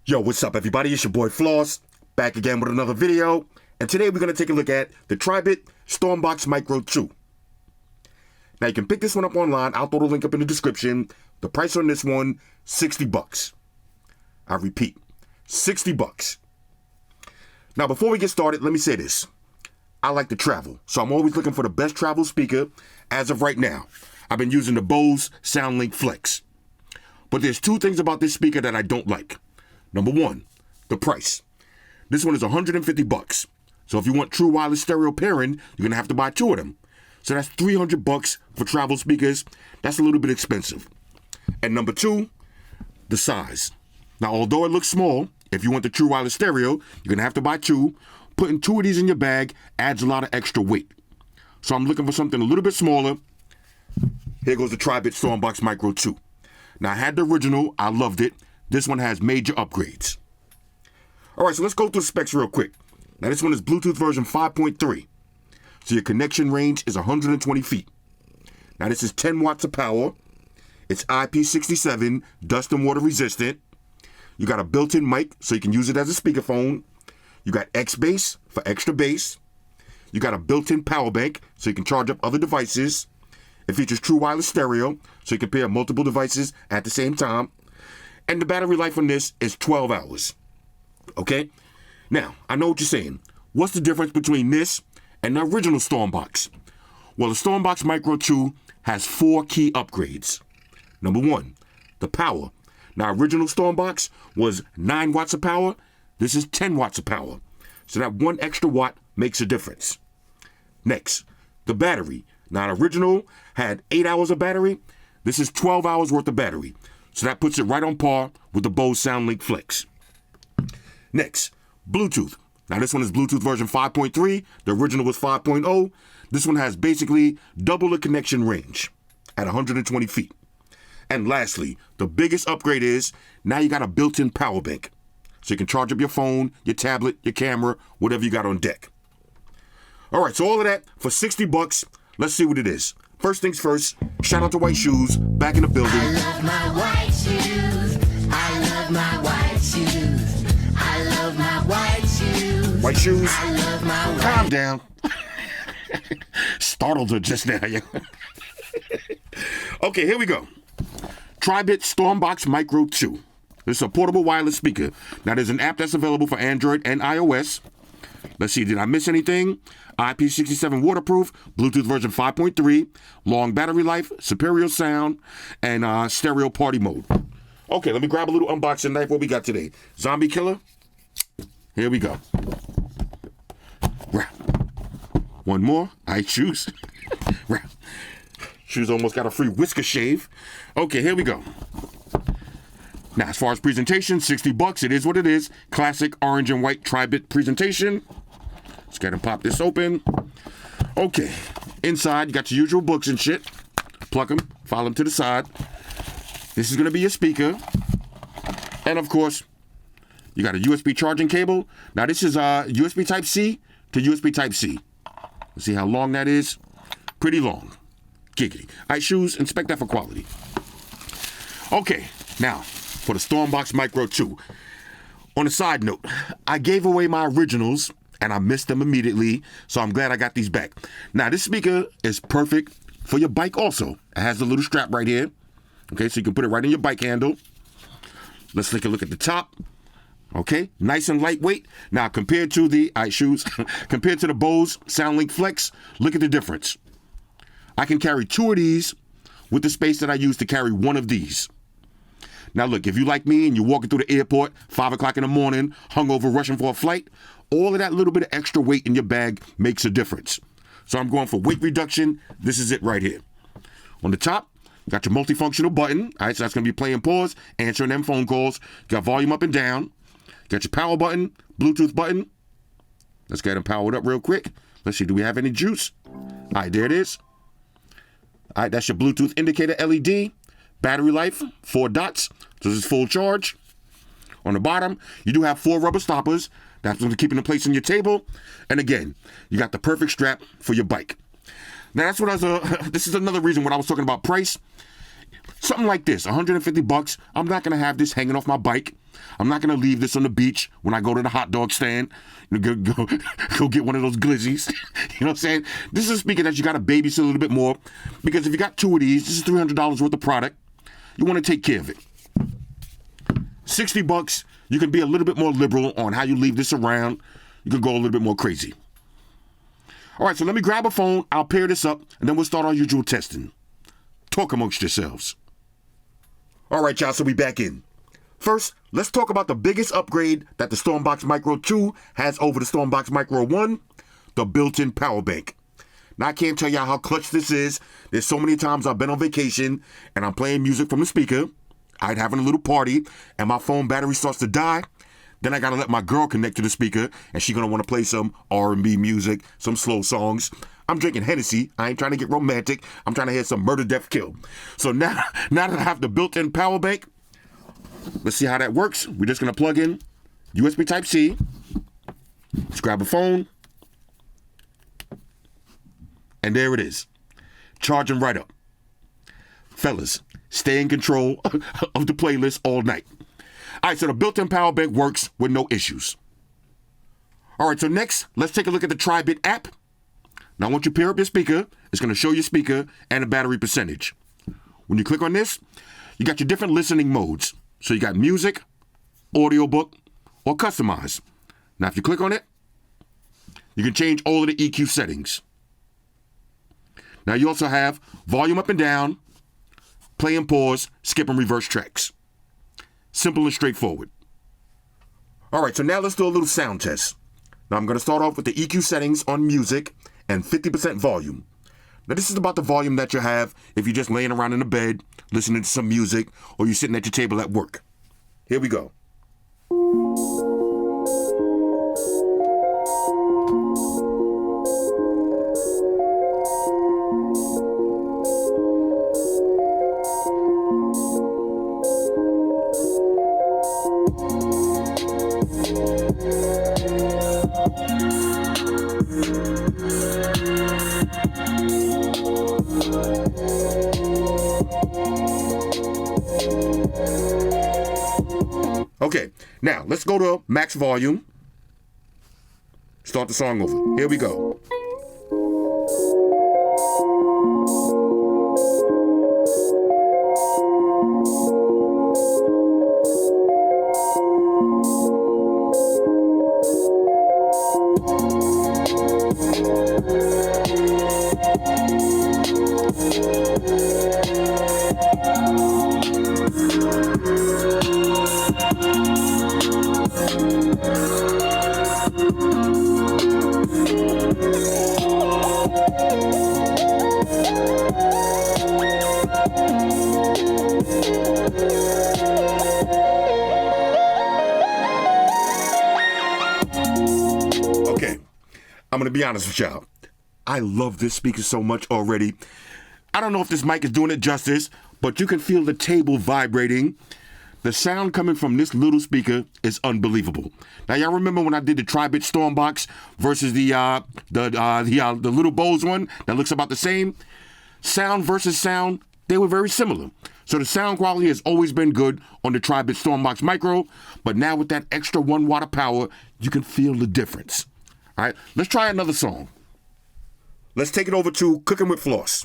Yo, what's up everybody? It's your boy Floss, back again with another video. And today we're going to take a look at the Tribit StormBox Micro 2. Now you can pick this one up online. I'll throw the link up in the description. The price on this one, $60. I repeat, $60. Now before we get started, let me say this. I like to travel, so I'm always looking for the best travel speaker. As of right now, I've been using the Bose SoundlLink Flex. But there's two things about this speaker that I don't like. Number one, the price. This one is $150. So if you want true wireless stereo pairing, you're gonna have to buy two of them. So that's $300 for travel speakers. That's a little bit expensive. And number two, the size. Now, although it looks small, if you want the true wireless stereo, you're gonna have to buy two. Putting two of these in your bag adds a lot of extra weight. So I'm looking for something a little bit smaller. Here goes the Tribit StormBox Micro 2. Now I had the original, I loved it. This one has major upgrades. All right, so let's go through the specs real quick. Now this one is Bluetooth version 5.3. So your connection range is 120 feet. Now this is 10 watts of power. It's IP67, dust and water resistant. You got a built-in mic, so you can use it as a speakerphone. You got X-Bass for extra bass. You got a built-in power bank, so you can charge up other devices. It features true wireless stereo, so you can pair multiple devices at the same time. And the battery life on this is 12 hours. Okay? Now, I know what you're saying. What's the difference between this and the original StormBox? Well, the StormBox Micro 2 has 4 key upgrades. Number one, the power. Now, original StormBox was 9 watts of power. This is 10 watts of power. So that 1 extra watt makes a difference. Next, the battery. Now, the original had 8 hours of battery. This is 12 hours worth of battery. So that puts it right on par with the Bose SoundlLink Flex. Next, Bluetooth. Now this one is Bluetooth version 5.3. The original was 5.0. This one has basically double the connection range at 120 feet. And lastly, the biggest upgrade is now you got a built-in power bank. So you can charge up your phone, your tablet, your camera, whatever you got on deck. All right, so all of that for $60. Let's see what it is. First things first, shout out to White Shoes, back in the building. I love my white shoes. I love my white shoes. I love my white shoes. White Shoes, I love my white calm down. Startled her just now. Yeah. Okay, here we go. Tribit StormBox Micro 2. This is a portable wireless speaker. Now there's an app that's available for Android and iOS. Let's see, did I miss anything? IP67 waterproof, Bluetooth version 5.3, long battery life, superior sound, and stereo party mode. Okay, let me grab a little unboxing knife. What we got today? Zombie killer. Here we go. One more. Shoes. Shoes almost got a free whisker shave. Okay, here we go. Now, as far as presentation, $60. It is what it is. Classic orange and white Tribit presentation. Let's go ahead and pop this open. Okay. Inside, you got your usual books and shit. Plug them, file them to the side. This is going to be your speaker. And of course, you got a USB charging cable. Now, this is USB Type-C to USB Type-C. Let's see how long that is. Pretty long. Giggity. All right, Shoes, inspect that for quality. Okay, now, for the StormBox Micro 2. On a side note, I gave away my originals and I missed them immediately, so I'm glad I got these back. Now, this speaker is perfect for your bike also. It has a little strap right here. Okay, so you can put it right in your bike handle. Let's take a look at the top. Okay, nice and lightweight. Now, compared to the Shoes, compared to the Bose SoundlLink Flex, look at the difference. I can carry 2 of these with the space that I use to carry 1 of these. Now look, if you like me and you're walking through the airport, 5 o'clock in the morning, hungover, rushing for a flight, all of that little bit of extra weight in your bag makes a difference. So I'm going for weight reduction. This is it right here. On the top, you got your multifunctional button. All right, so that's going to be play and pause, answering them phone calls. You got volume up and down. You got your power button, Bluetooth button. Let's get them powered up real quick. Let's see, do we have any juice? All right, there it is. All right, that's your Bluetooth indicator LED. Battery life, 4 dots. So this is full charge. On the bottom, you do have 4 rubber stoppers. That's going to keep it in place on your table. And again, you got the perfect strap for your bike. Now that's what I was, this is another reason when I was talking about price. Something like this, $150. I'm not going to have this hanging off my bike. I'm not going to leave this on the beach when I go to the hot dog stand. Go get one of those glizzies. You know what I'm saying? This is a speaker that you got to babysit a little bit more, because if you got two of these, this is $300 worth of product. You want to take care of it. $60, you can be a little bit more liberal on how you leave this around. You can go a little bit more crazy. All right, so let me grab a phone. I'll pair this up, and then we'll start our usual testing. Talk amongst yourselves. All right, y'all, so we back in. First, let's talk about the biggest upgrade that the StormBox Micro 2 has over the StormBox Micro 1, the built-in power bank. Now, I can't tell y'all how clutch this is. There's so many times I've been on vacation, and I'm playing music from the speaker. I'm having a little party, and my phone battery starts to die. Then I got to let my girl connect to the speaker, and she's going to want to play some R&B music, some slow songs. I'm drinking Hennessy. I ain't trying to get romantic. I'm trying to hear some murder, death, kill. So now that I have the built-in power bank, let's see how that works. We're just going to plug in USB Type-C. Let's grab a phone. And there it is. Charging right up. Fellas, stay in control of the playlist all night. All right, so the built-in power bank works with no issues. All right, so next, let's take a look at the Tribit app. Now, once you pair up your speaker, it's going to show your speaker and the battery percentage. When you click on this, you got your different listening modes. So you got music, audiobook, or customize. Now, if you click on it, you can change all of the EQ settings. Now, you also have volume up and down, play and pause, skip and reverse tracks. Simple and straightforward. All right, so now let's do a little sound test. Now, I'm going to start off with the EQ settings on music and 50% volume. Now, this is about the volume that you have if you're just laying around in the bed, listening to some music, or you're sitting at your table at work. Here we go. Okay, now let's go to max volume. Start the song over. Here we go. Okay, I'm going to be honest with y'all. I love this speaker so much already. I don't know if this mic is doing it justice, but you can feel the table vibrating. The sound coming from this little speaker is unbelievable. Now, y'all remember when I did the Tribit StormBox versus the little Bose one that looks about the same? Sound versus sound, they were very similar. So the sound quality has always been good on the Tribit StormBox Micro, but now with that extra 1 watt of power, you can feel the difference. All right, let's try another song. Let's take it over to Cooking with Floss.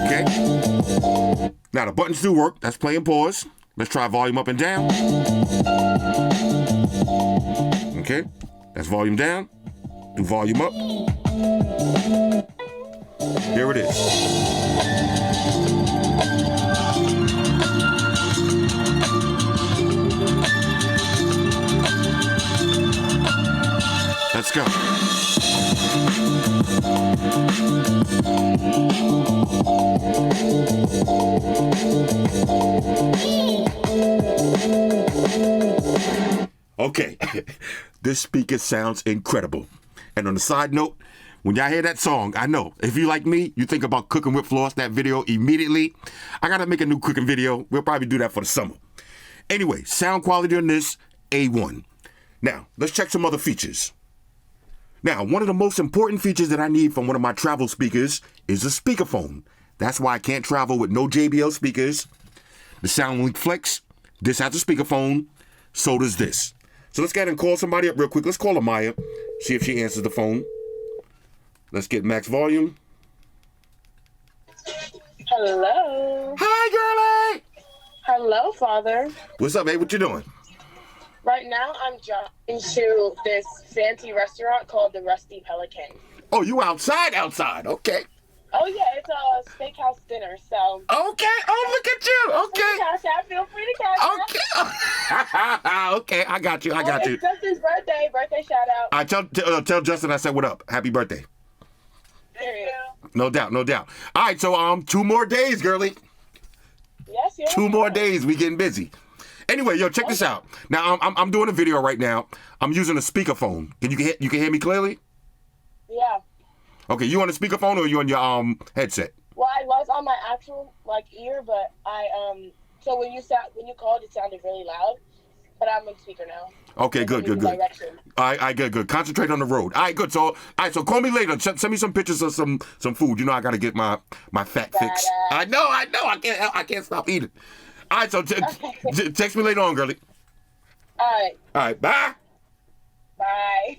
Okay. Now the buttons do work. That's play and pause. Let's try volume up and down. Okay. That's volume down. Do volume up. There it is. go. Okay, this speaker sounds incredible. And on a side note, when y'all hear that song, I know, if you like me, you think about Cooking with Floss, that video immediately. I gotta make a new cooking video. We'll probably do that for the summer. Anyway, sound quality on this, A1. Now, let's check some other features. Now, one of the most important features that I need from one of my travel speakers is a speakerphone. That's why I can't travel with no JBL speakers. The SoundlLink Flex, this has a speakerphone, so does this. So let's go ahead and call somebody up real quick. Let's call Amaya, see if she answers the phone. Let's get max volume. Hello. Hi, girlie. Hello, Father. What's up, babe? What you doing? Right now, I'm driving to this fancy restaurant called the Rusty Pelican. Oh, you outside? Okay. Oh, yeah, it's a steakhouse dinner, so... Okay. Oh, look at you. Okay. Cash out, feel free to cash out. Okay. Okay, I got you. It's Justin's birthday shout out. I tell Justin I said what up. Happy birthday. Period. No doubt. All right, so 2 more days, girlie. Yes. 2 more days. We getting busy. Anyway, yo, check this out. Now I'm doing a video right now. I'm using a speakerphone. You can hear me clearly? Yeah. Okay, you on a speakerphone or you on your headset? Well, I was on my actual ear, but so when you called, it sounded really loud. But I'm on speaker now. Okay, good. All right, good. Concentrate on the road. All right, good. So call me later. Send me some pictures of some food. You know I gotta get my fat fix. I know. I can't stop eating. All right, so text me later on, girlie. All right, bye. Bye.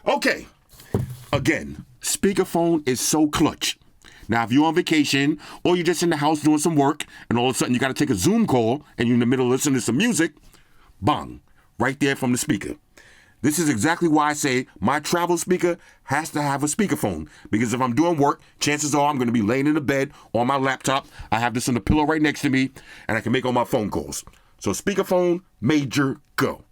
Okay. Again, speakerphone is so clutch. Now, if you're on vacation or you're just in the house doing some work and all of a sudden you got to take a Zoom call and you're in the middle of listening to some music, bang, right there from the speaker. This is exactly why I say my travel speaker has to have a speakerphone, because if I'm doing work, chances are I'm going to be laying in the bed on my laptop. I have this on the pillow right next to me and I can make all my phone calls. So speakerphone, major, go.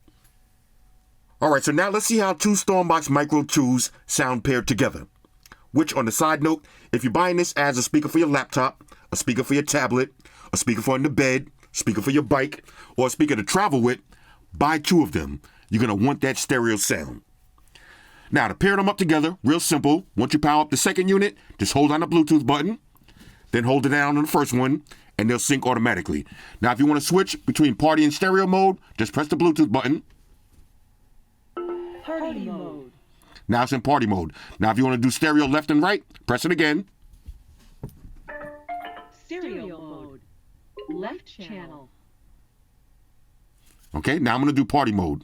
All right, so now let's see how 2 StormBox Micro 2s sound paired together. Which, on the side note, if you're buying this as a speaker for your laptop, a speaker for your tablet, a speaker for in the bed, speaker for your bike, or a speaker to travel with, buy 2 of them. You're going to want that stereo sound. Now, to pair them up together, real simple. Once you power up the second unit, just hold down the Bluetooth button, then hold it down on the first one, and they'll sync automatically. Now, if you want to switch between party and stereo mode, just press the Bluetooth button. Party mode. Now it's in party mode. Now, if you want to do stereo left and right, press it again. Stereo mode. Left channel. Okay, now I'm going to do party mode.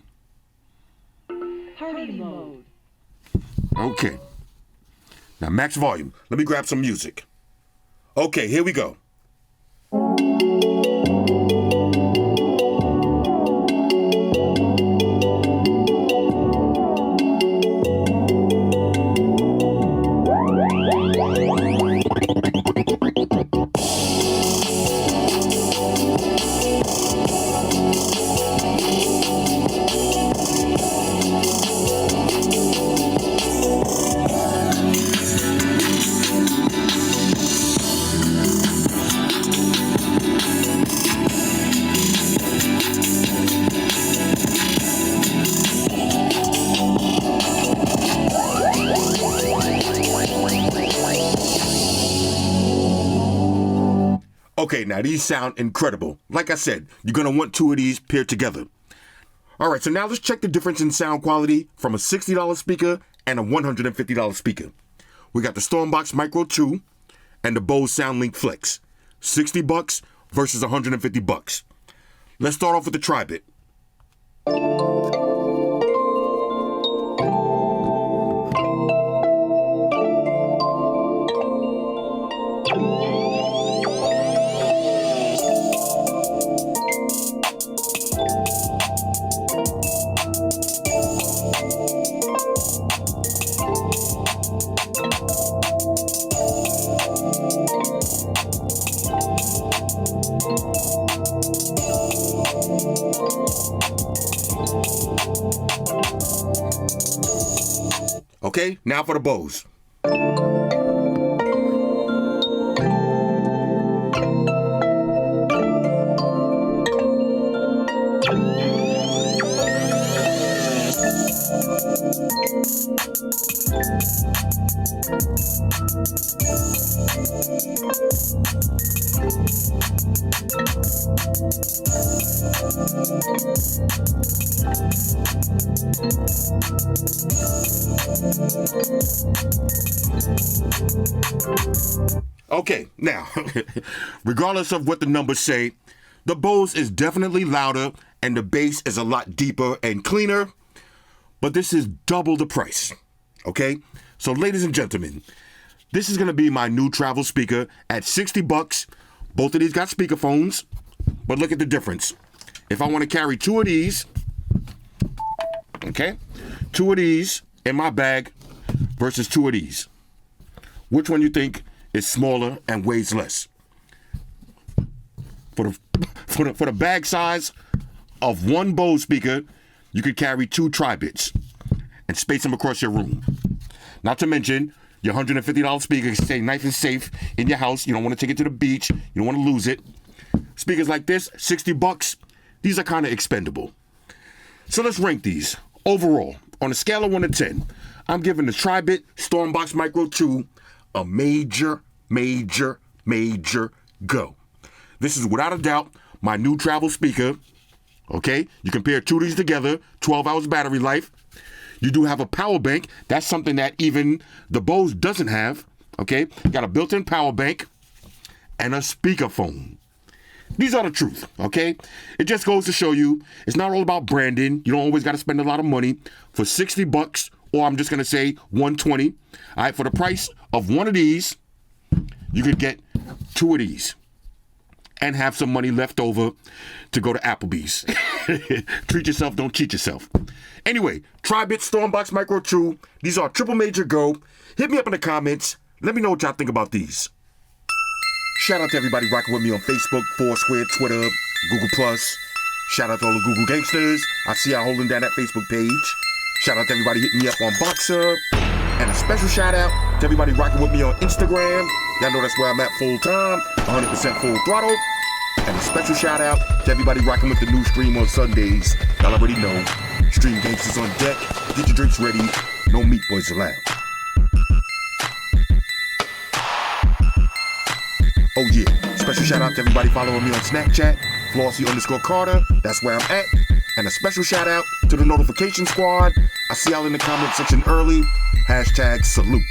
Party mode. Okay. Now, max volume. Let me grab some music. Okay, here we go. Okay, now these sound incredible. Like I said, you're going to want 2 of these paired together. All right, so now let's check the difference in sound quality from a $60 speaker and a $150 speaker. We got the StormBox Micro 2 and the Bose SoundlLink Flex. $60 versus $150. Let's start off with the Tribit. Okay, now for the Bose. Okay, now, regardless of what the numbers say, the Bose is definitely louder and the bass is a lot deeper and cleaner, but this is double the price, okay? So ladies and gentlemen, this is gonna be my new travel speaker at $60. Both of these got speakerphones, but look at the difference. If I wanna carry two of these, okay? Two of these in my bag versus two of these. Which one you think is smaller and weighs less? For the bag size of one Bose speaker, you could carry two Tribits and space them across your room. Not to mention, your $150 speaker can stay nice and safe in your house. You don't want to take it to the beach. You don't want to lose it. Speakers like this, $60, these are kind of expendable. So let's rank these. Overall, on a scale of 1 to 10, I'm giving the Tribit StormBox Micro 2 a major go. This is without a doubt my new travel speaker. Okay, you compare two of these together, 12 hours battery life. You do have a power bank. That's something that even the Bose doesn't have. Okay, got a built-in power bank and a speakerphone. These are the truth, okay? It just goes to show you it's not all about branding. You don't always got to spend a lot of money. For $60, or I'm just going to say $120, all right, for the price of one of these, you could get two of these and have some money left over to go to Applebee's. Treat yourself, don't cheat yourself. Anyway, Tribit StormBox Micro 2, these are triple major go. Hit me up in the comments. Let me know what y'all think about these. Shout out to everybody rocking with me on Facebook, Foursquare, Twitter, Google+. Shout out to all the Google gangsters. I see y'all holding down that Facebook page. Shout out to everybody hitting me up on Boxer. And a special shout out to everybody rocking with me on Instagram. Y'all know that's where I'm at full time, 100% full throttle. And a special shout out to everybody rocking with the new stream on Sundays. Y'all already know. Stream gangsters on deck. Get your drinks ready. No meat boys allowed. Oh yeah, special shout out to everybody following me on Snapchat, Flossy_Carter, that's where I'm at. And a special shout out to the notification squad. I see y'all in the comment section early. Hashtag salute.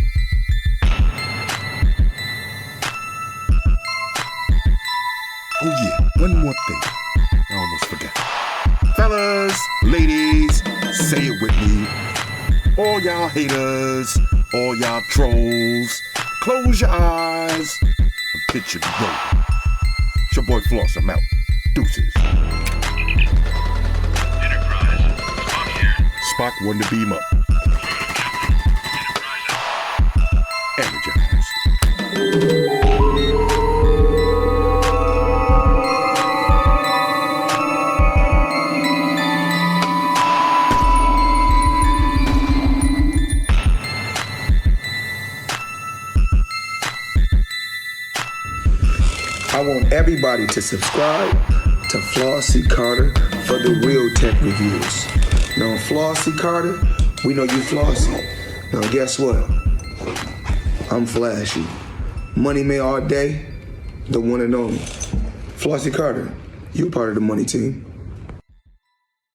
Oh yeah, one more thing. I almost forgot. Fellas, ladies, say it with me. All y'all haters, all y'all trolls, close your eyes. Bitch should be rolling. It's your boy Floss, I'm out. Deuces. Enterprise, Spock here. Spock wanted to beam up. Enterprise. Energize. I want everybody to subscribe to Flossy Carter for the real tech reviews. Now, Flossy Carter, we know you flossy. Now, guess what? I'm flashy. Money May all day, the one and only. Flossy Carter, you part of the money team.